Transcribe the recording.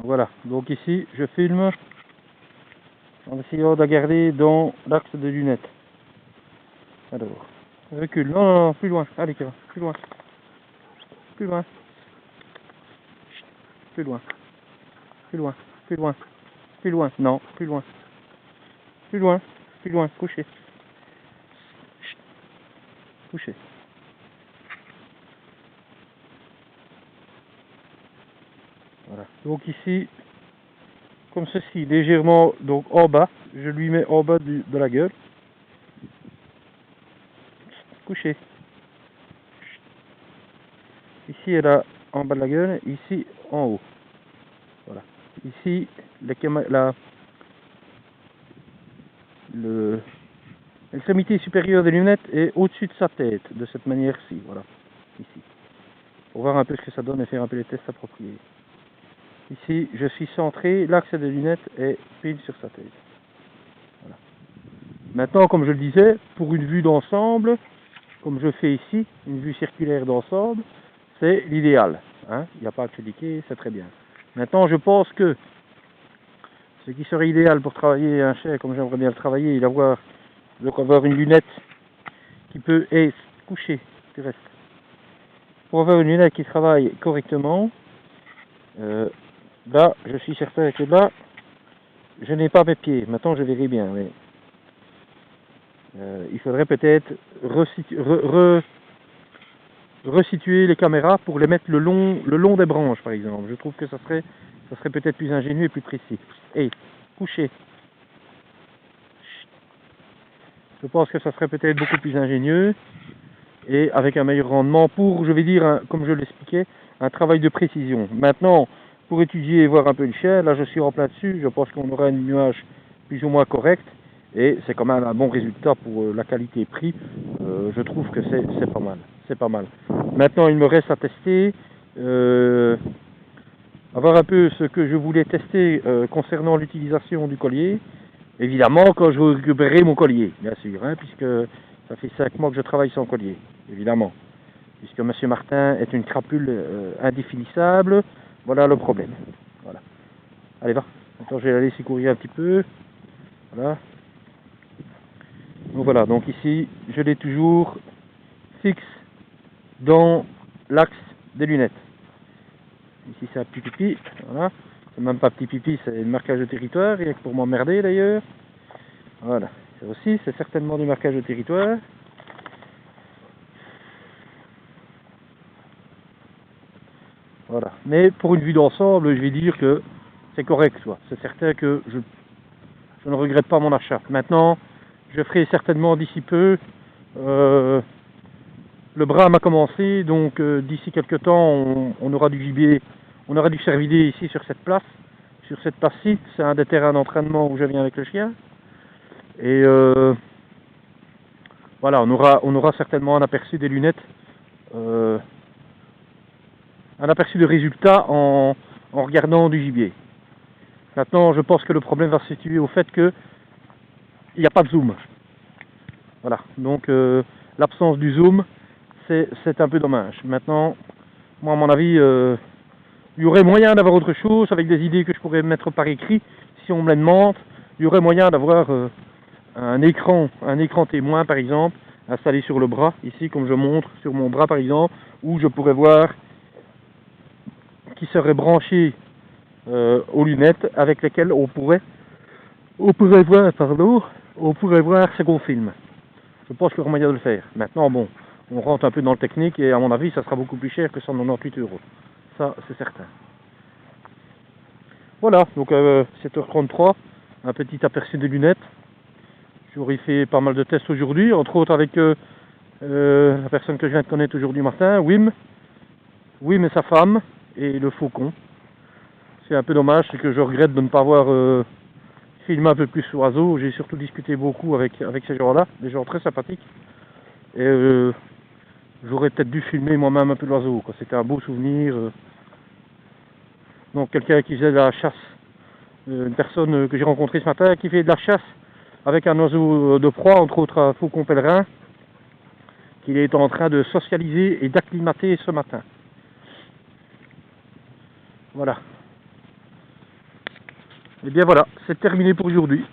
Voilà, donc ici je filme en essayant de garder dans l'axe de lunettes. Alors, recule, non, non, non, plus loin, allez, Kevin, plus loin, plus loin, chut, plus loin, plus loin, plus loin, plus loin, non, plus loin, plus loin, plus loin, couché, chut, couché. Voilà, donc ici, comme ceci, légèrement, donc en bas, je lui mets en bas de la gueule, couché. Ici elle a en bas de la gueule, ici en haut. Voilà. Ici l'extrémité supérieure des lunettes est au-dessus de sa tête, de cette manière-ci. Voilà. Ici. Pour voir un peu ce que ça donne et faire un peu les tests appropriés. Ici, je suis centré, l'axe des lunettes est pile sur sa tête. Voilà. Maintenant, comme je le disais, pour une vue d'ensemble, comme je fais ici, une vue circulaire d'ensemble, c'est l'idéal. Hein, il n'y a pas à critiquer, c'est très bien. Maintenant, je pense que ce qui serait idéal pour travailler un chien comme j'aimerais bien le travailler, il avoir une lunette qui peut être couchée, tu restes. Pour avoir une lunette qui travaille correctement, là, je suis certain que là, je n'ai pas mes pieds. Maintenant, je verrai bien, mais il faudrait peut-être resituer les caméras pour les mettre le long des branches, par exemple. Je trouve que ça serait peut-être plus ingénieux et plus précis. Et couché. Je pense que ça serait peut-être beaucoup plus ingénieux et avec un meilleur rendement pour, je vais dire, comme je l'expliquais, un travail de précision. Maintenant, pour étudier et voir un peu le chien, là je suis en plein dessus, je pense qu'on aura une image plus ou moins correcte et c'est quand même un bon résultat pour la qualité-prix. Je trouve que c'est pas mal. C'est pas mal. Maintenant, il me reste à tester, avoir un peu ce que je voulais tester concernant l'utilisation du collier. Évidemment, quand je vais récupérer mon collier, bien sûr, hein, puisque ça fait 5 mois que je travaille sans collier, évidemment. Puisque M. Martin est une crapule indéfinissable, voilà le problème. Voilà. Allez, va. Maintenant, je vais la laisser courir un petit peu. Voilà. Donc voilà, donc ici, je l'ai toujours fixe dans l'axe des lunettes. Ici, c'est un petit pipi, voilà. C'est même pas petit pipi, c'est le marquage de territoire, rien que pour m'emmerder d'ailleurs. Voilà. Ça aussi, c'est certainement du marquage de territoire. Voilà. Mais pour une vue d'ensemble, je vais dire que c'est correct, soit. C'est certain que je ne regrette pas mon achat. Maintenant, je ferai certainement d'ici peu. Le brame a commencé, donc d'ici quelques temps, on aura du gibier, on aura du cervidé ici sur cette place, sur cette place-ci. C'est un des terrains d'entraînement où je viens avec le chien. Et voilà, on aura certainement un aperçu des lunettes, un aperçu de résultats en regardant du gibier. Maintenant, je pense que le problème va se situer au fait que il n'y a pas de zoom. Voilà, donc l'absence du zoom, c'est un peu dommage. Maintenant, moi à mon avis, il y aurait moyen d'avoir autre chose avec des idées que je pourrais mettre par écrit si on me les demande. Il y aurait moyen d'avoir un écran témoin par exemple, installé sur le bras, ici comme je montre sur mon bras par exemple, où je pourrais voir qui serait branché aux lunettes avec lesquelles on pourrait voir ce qu'on filme. Je pense qu'il y aura moyen de le faire. Maintenant, bon, on rentre un peu dans le technique et à mon avis, ça sera beaucoup plus cher que 198 €. Ça, c'est certain. Voilà, donc 7h33, un petit aperçu des lunettes. J'aurais fait pas mal de tests aujourd'hui, entre autres avec la personne que je viens de connaître aujourd'hui, Martin, Wim et sa femme, et le faucon. C'est un peu dommage, c'est que je regrette de ne pas avoir filmé un peu plus l'oiseau. J'ai surtout discuté beaucoup avec ces gens-là, des gens très sympathiques. Et j'aurais peut-être dû filmer moi-même un peu l'oiseau. C'était un beau souvenir. Donc quelqu'un qui faisait de la chasse, une personne que j'ai rencontrée ce matin qui fait de la chasse avec un oiseau de proie, entre autres un faucon pèlerin, qu'il est en train de socialiser et d'acclimater ce matin. Voilà. Et bien voilà, c'est terminé pour aujourd'hui.